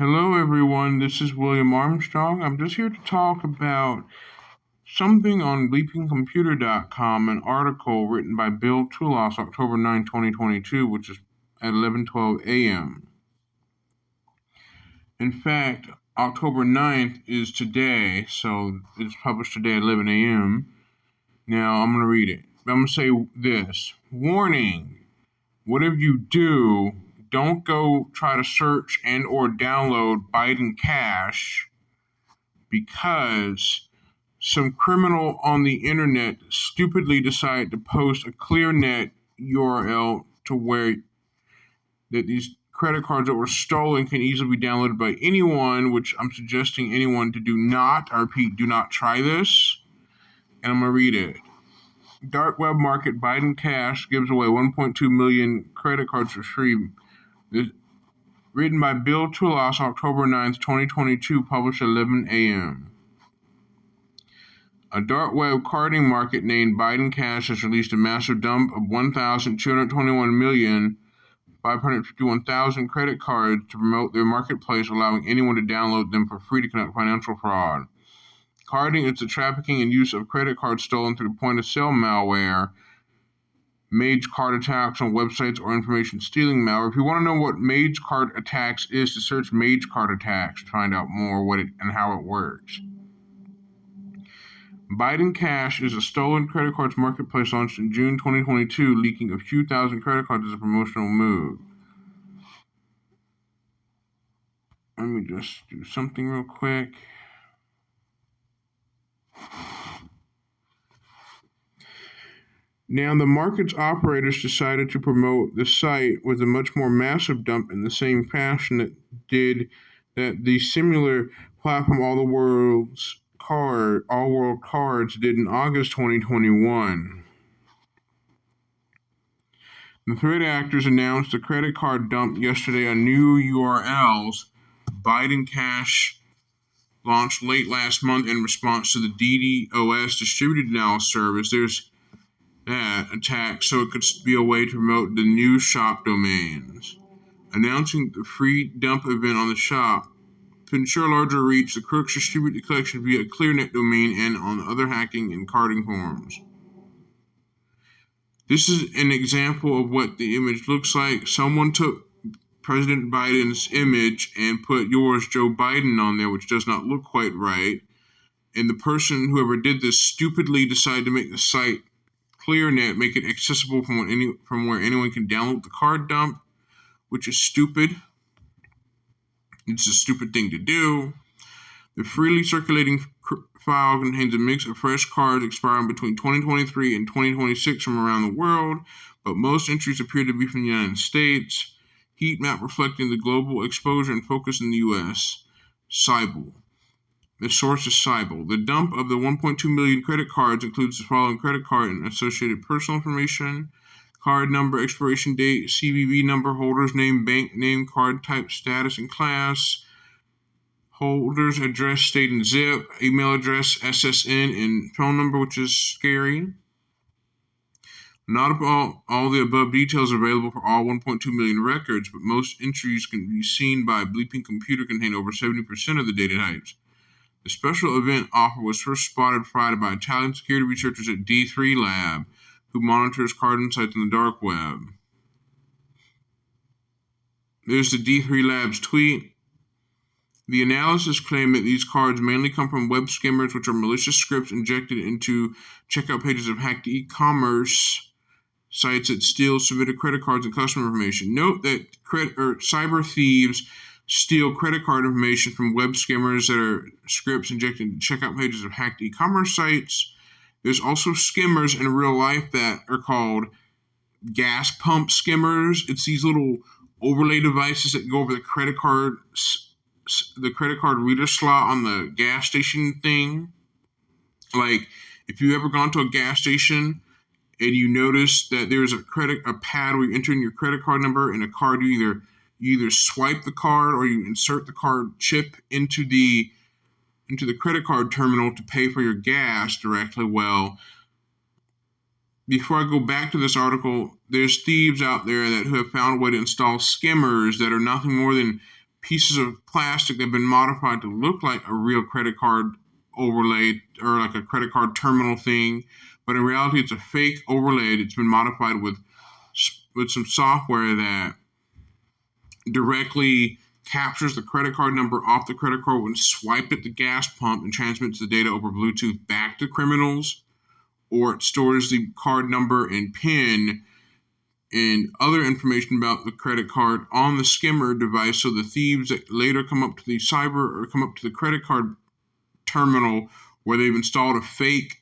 Hello, everyone. This is William Armstrong. I'm just here to talk about something on leapingcomputer.com, an article written by Bill Toulas, October 9, 2022, which is at 11:12 a.m. In fact, October 9th is today, so it's published today at 11 a.m. Now, I'm going to read it. I'm going to say this. Warning. Whatever you do, don't go try to search and or download Biden Cash because some criminal on the internet stupidly decided to post a ClearNet URL to where that these credit cards that were stolen can easily be downloaded by anyone, which I'm suggesting anyone to do not. I repeat, do not try this. And I'm going to read it. Dark web market Biden Cash gives away 1.2 million credit cards for free. Written by Bill Toulas, October 9th, 2022, published at 11 a.m. A dark web carding market named Biden Cash has released a massive dump of 1,221,551,000 credit cards to promote their marketplace, allowing anyone to download them for free to conduct financial fraud. Carding is the trafficking and use of credit cards stolen through point-of-sale malware, Mage card attacks on websites, or information stealing malware. If you want to know what Mage card attacks is, to search Mage card attacks to find out more what it and how it works. Biden Cash is a stolen credit cards marketplace launched in June 2022, leaking a few thousand credit cards as a promotional move. Let me just do something real quick. Now, the market's operators decided to promote the site with a much more massive dump in the same fashion that the similar platform All World Cards did in August 2021. The threat actors announced a credit card dump yesterday on new URLs. Biden Cash launched late last month in response to the DDoS distributed denial service. There's that attack, so it could be a way to promote the new shop domains. Announcing the free dump event on the shop. To ensure larger reach, the crooks distribute the collection via a ClearNet domain and on other hacking and carding forums. This is an example of what the image looks like. Someone took President Biden's image and put yours, Joe Biden, on there, which does not look quite right. And the person, whoever did this, stupidly decided to make the site ClearNet, make it accessible from where anyone can download the card dump, which is stupid. It's a stupid thing to do. The freely circulating file contains a mix of fresh cards expiring between 2023 and 2026 from around the world, but most entries appear to be from the United States. Heat map reflecting the global exposure and focus in the U.S. Cybele. The source is Cybele. The dump of the 1.2 million credit cards includes the following credit card and associated personal information: card number, expiration date, CVV number, holder's name, bank name, card type, status, and class, holder's address, state, and zip, email address, SSN, and phone number, which is scary. Not all the above details are available for all 1.2 million records, but most entries can be seen by Bleeping Computer contain over 70% of the data types. The special event offer was first spotted Friday by Italian security researchers at D3 Lab, who monitors card sites on the dark web. There's the D3 Lab's tweet. The analysis claimed that these cards mainly come from web skimmers, which are malicious scripts injected into checkout pages of hacked e-commerce sites that steal submitted credit cards and customer information. Note that cyber thieves steal credit card information from web skimmers that are scripts injected into checkout pages of hacked e-commerce sites. There's also skimmers in real life that are called gas pump skimmers. It's these little overlay devices that go over the credit card reader slot on the gas station thing. Like, if you ever gone to a gas station and you notice that there's a pad where you enter in your credit card number, and a card, you either swipe the card or you insert the card chip into the credit card terminal to pay for your gas directly. Well, before I go back to this article, there's thieves out there who have found a way to install skimmers that are nothing more than pieces of plastic that have been modified to look like a real credit card overlay or like a credit card terminal thing, but in reality it's a fake overlay. It's been modified with some software that directly captures the credit card number off the credit card when swiped at the gas pump and transmits the data over Bluetooth back to criminals, or it stores the card number and PIN and other information about the credit card on the skimmer device, so the thieves that later come up to the credit card terminal where they've installed a fake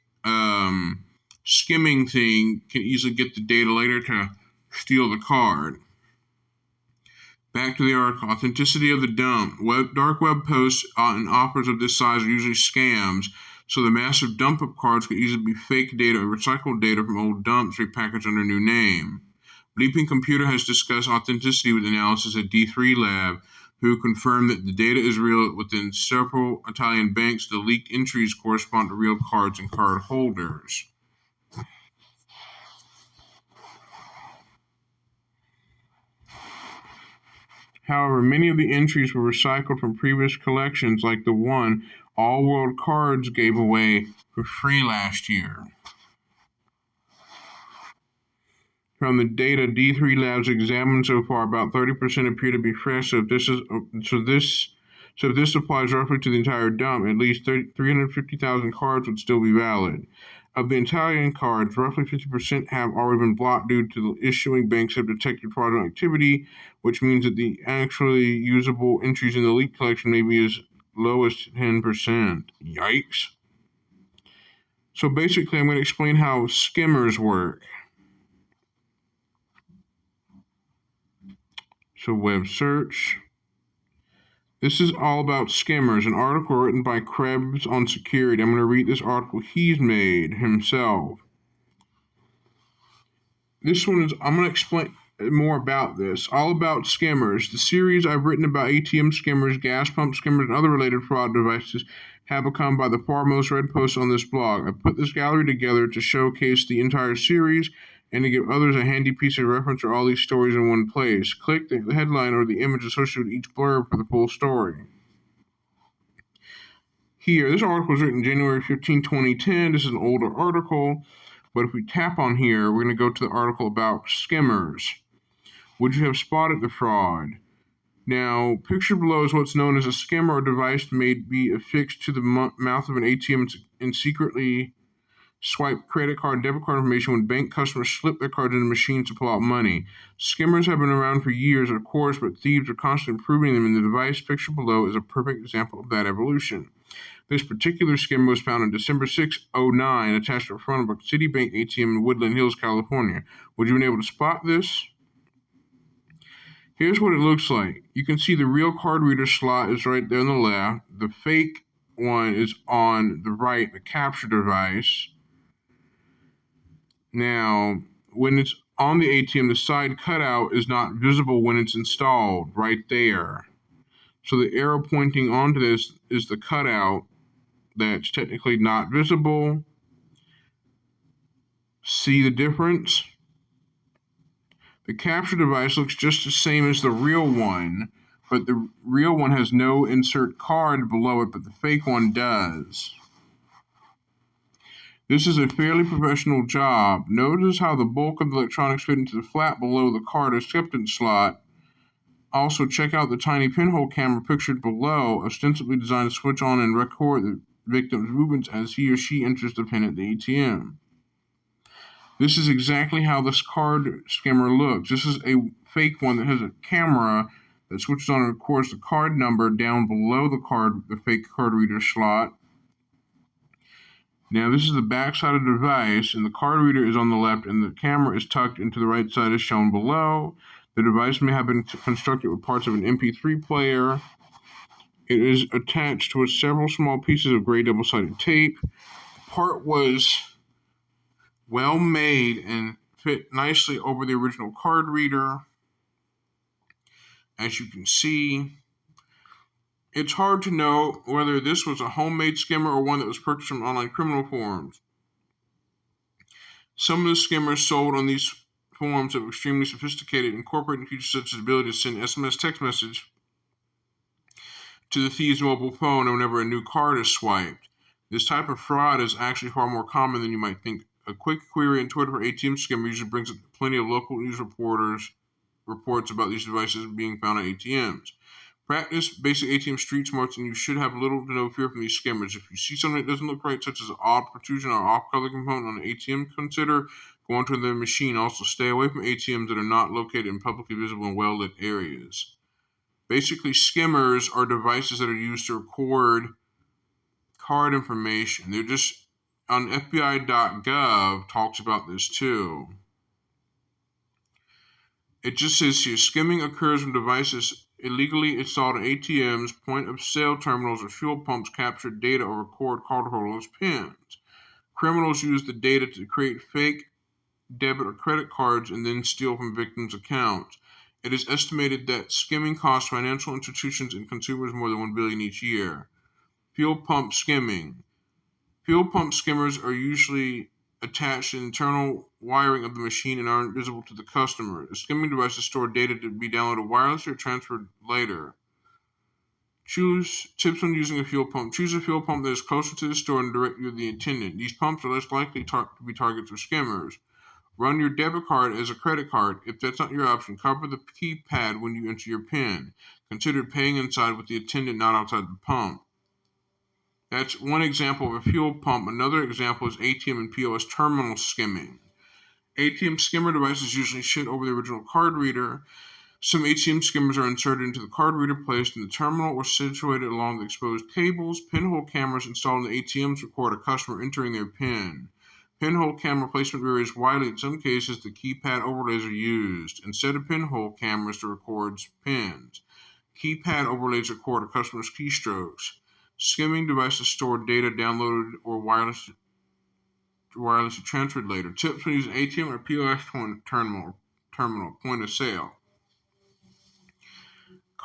skimming thing can easily get the data later to steal the card. Back to the article. Authenticity of the dump. Dark web posts and offers of this size are usually scams, so the massive dump of cards could easily be fake data or recycled data from old dumps repackaged under a new name. Bleeping Computer has discussed authenticity with analysis at D3 Lab, who confirmed that the data is real within several Italian banks. The leaked entries correspond to real cards and card holders. However, many of the entries were recycled from previous collections, like the one All World Cards gave away for free last year. From the data D3 Labs examined so far, about 30% appear to be fresh. So if this applies roughly to the entire dump, at least 350,000 cards would still be valid. Of the Italian cards, roughly 50% have already been blocked due to the issuing banks have detected fraudulent activity, which means that the actually usable entries in the leaked collection may be as low as 10%. Yikes. So basically, I'm going to explain how skimmers work. So web search. This is all about skimmers, an article written by Krebs on security. I'm going to read this article he's made himself. I'm going to explain more about this. All about skimmers. The series I've written about ATM skimmers, gas pump skimmers, and other related fraud devices have become by the far most read posts on this blog. I put this gallery together to showcase the entire series and to give others a handy piece of reference for all these stories in one place. Click the headline or the image associated with each blurb for the full story. Here, this article was written January 15, 2010. This is an older article, but if we tap on here, we're going to go to the article about skimmers. Would you have spotted the fraud? Now, pictured below is what's known as a skimmer, or device may be affixed to the mouth of an ATM and secretly swipe credit card and debit card information when bank customers slip their cards into machines to pull out money. Skimmers have been around for years, of course, but thieves are constantly improving them, and the device pictured below is a perfect example of that evolution. This particular skimmer was found on December 6, 2009, attached to the front of a Citibank ATM in Woodland Hills, California. Would you have been able to spot this? Here's what it looks like. You can see the real card reader slot is right there on the left. The fake one is on the right, the capture device. Now, when it's on the ATM, the side cutout is not visible when it's installed, right there. So the arrow pointing onto this is the cutout that's technically not visible. See the difference? The capture device looks just the same as the real one, but the real one has no insert card below it, but the fake one does. This is a fairly professional job. Notice how the bulk of the electronics fit into the flap below the card acceptance slot. Also, check out the tiny pinhole camera pictured below, ostensibly designed to switch on and record the victim's movements as he or she enters the pin at the ATM. This is exactly how this card skimmer looks. This is a fake one that has a camera that switches on and records the card number down below the fake card reader slot. Now, this is the back side of the device, and the card reader is on the left, and the camera is tucked into the right side as shown below. The device may have been constructed with parts of an MP3 player. It is attached with several small pieces of gray double-sided tape. The part was well made and fit nicely over the original card reader. As you can see, it's hard to know whether this was a homemade skimmer or one that was purchased from online criminal forums. Some of the skimmers sold on these forums are extremely sophisticated, incorporating features such as the ability to send SMS text message to the thief's mobile phone whenever a new card is swiped. This type of fraud is actually far more common than you might think. A quick query on Twitter for ATM scammer usually brings up plenty of local news reports about these devices being found on ATMs. Practice basic ATM street smarts and you should have little to no fear from these scammers. If you see something that doesn't look right, such as an odd protrusion or off-color component on an ATM, consider going to the machine. Also, stay away from ATMs that are not located in publicly visible and well-lit areas. Basically, skimmers are devices that are used to record card information. They're just on FBI.gov talks about this too. It just says here, skimming occurs when devices illegally installed on ATMs, point-of-sale terminals, or fuel pumps capture data or record cardholders' PINs. Criminals use the data to create fake debit or credit cards and then steal from victims' accounts. It is estimated that skimming costs financial institutions and consumers more than $1 billion each year. Fuel pump skimming. Fuel pump skimmers are usually attached to the internal wiring of the machine and aren't visible to the customer. The skimming devices store data to be downloaded wirelessly or transferred later. Choose tips on using a fuel pump. Choose a fuel pump that is closer to the store and directly with the attendant. These pumps are less likely to be targets of skimmers. Run your debit card as a credit card. If that's not your option, cover the keypad when you enter your PIN. Consider paying inside with the attendant, not outside the pump. That's one example of a fuel pump. Another example is ATM and POS terminal skimming. ATM skimmer devices usually sit over the original card reader. Some ATM skimmers are inserted into the card reader, placed in the terminal, or situated along the exposed cables. Pinhole cameras installed in the ATMs record a customer entering their PIN. Pinhole camera placement varies widely. In some cases, the keypad overlays are used instead of pinhole cameras to record pins. Keypad overlays record a customer's keystrokes. Skimming devices store data downloaded or wirelessly transferred later. Tips when using ATM or POS terminal point of sale.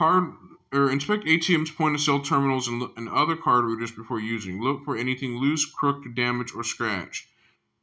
Inspect ATM's point of sale terminals and other card readers before using. Look for anything loose, crooked, damaged, or scratched.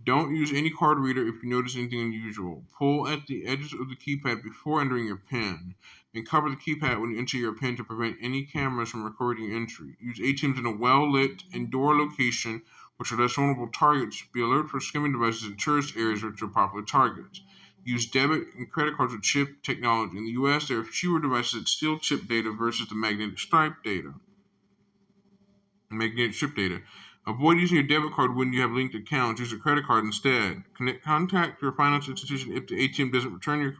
Don't use any card reader if you notice anything unusual. Pull at the edges of the keypad before entering your PIN, and cover the keypad when you enter your PIN to prevent any cameras from recording your entry. Use ATMs in a well-lit indoor location, which are less vulnerable targets. Be alert for skimming devices in tourist areas, which are popular targets. Use debit and credit cards with chip technology. In the U.S., there are fewer devices that steal chip data versus the magnetic chip data. Avoid using your debit card when you have linked accounts. Use a credit card instead. Contact your financial institution if the ATM doesn't return your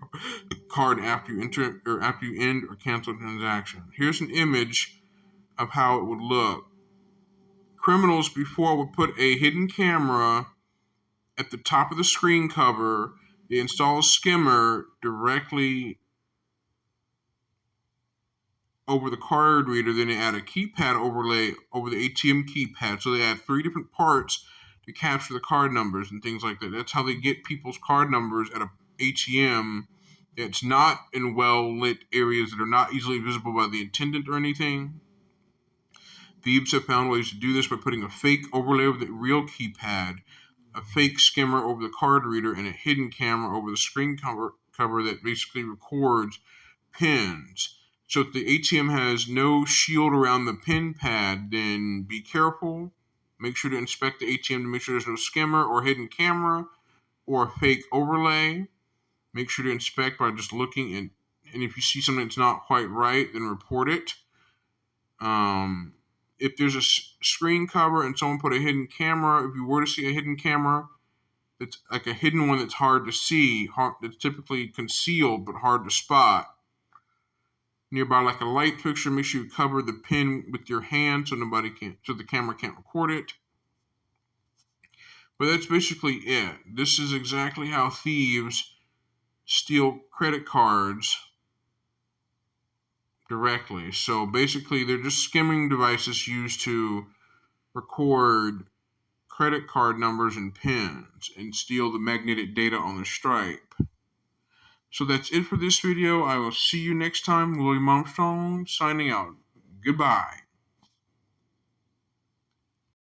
card after you end or cancel a transaction. Here's an image of how it would look. Criminals before would put a hidden camera at the top of the screen cover. They install a skimmer directly over the card reader, then they add a keypad overlay over the ATM keypad. So they add 3 different parts to capture the card numbers and things like that. That's how they get people's card numbers at a ATM that's not in well-lit areas that are not easily visible by the attendant or anything. Thieves have found ways to do this by putting a fake overlay over the real keypad, a fake skimmer over the card reader, and a hidden camera over the screen cover that basically records pins. So if the ATM has no shield around the PIN pad, then be careful. Make sure to inspect the ATM to make sure there's no skimmer or hidden camera or a fake overlay. Make sure to inspect by just looking, and if you see something that's not quite right, then report it. If there's a screen cover and someone put a hidden camera, if you were to see a hidden camera, it's like a hidden one that's hard to see, that's typically concealed but hard to spot. Nearby, like a light fixture, make sure you cover the pin with your hand so the camera can't record it. But that's basically it. This is exactly how thieves steal credit cards directly. So basically, they're just skimming devices used to record credit card numbers and pins and steal the magnetic data on the stripe. So that's it for this video. I will see you next time. William Armstrong signing out. Goodbye.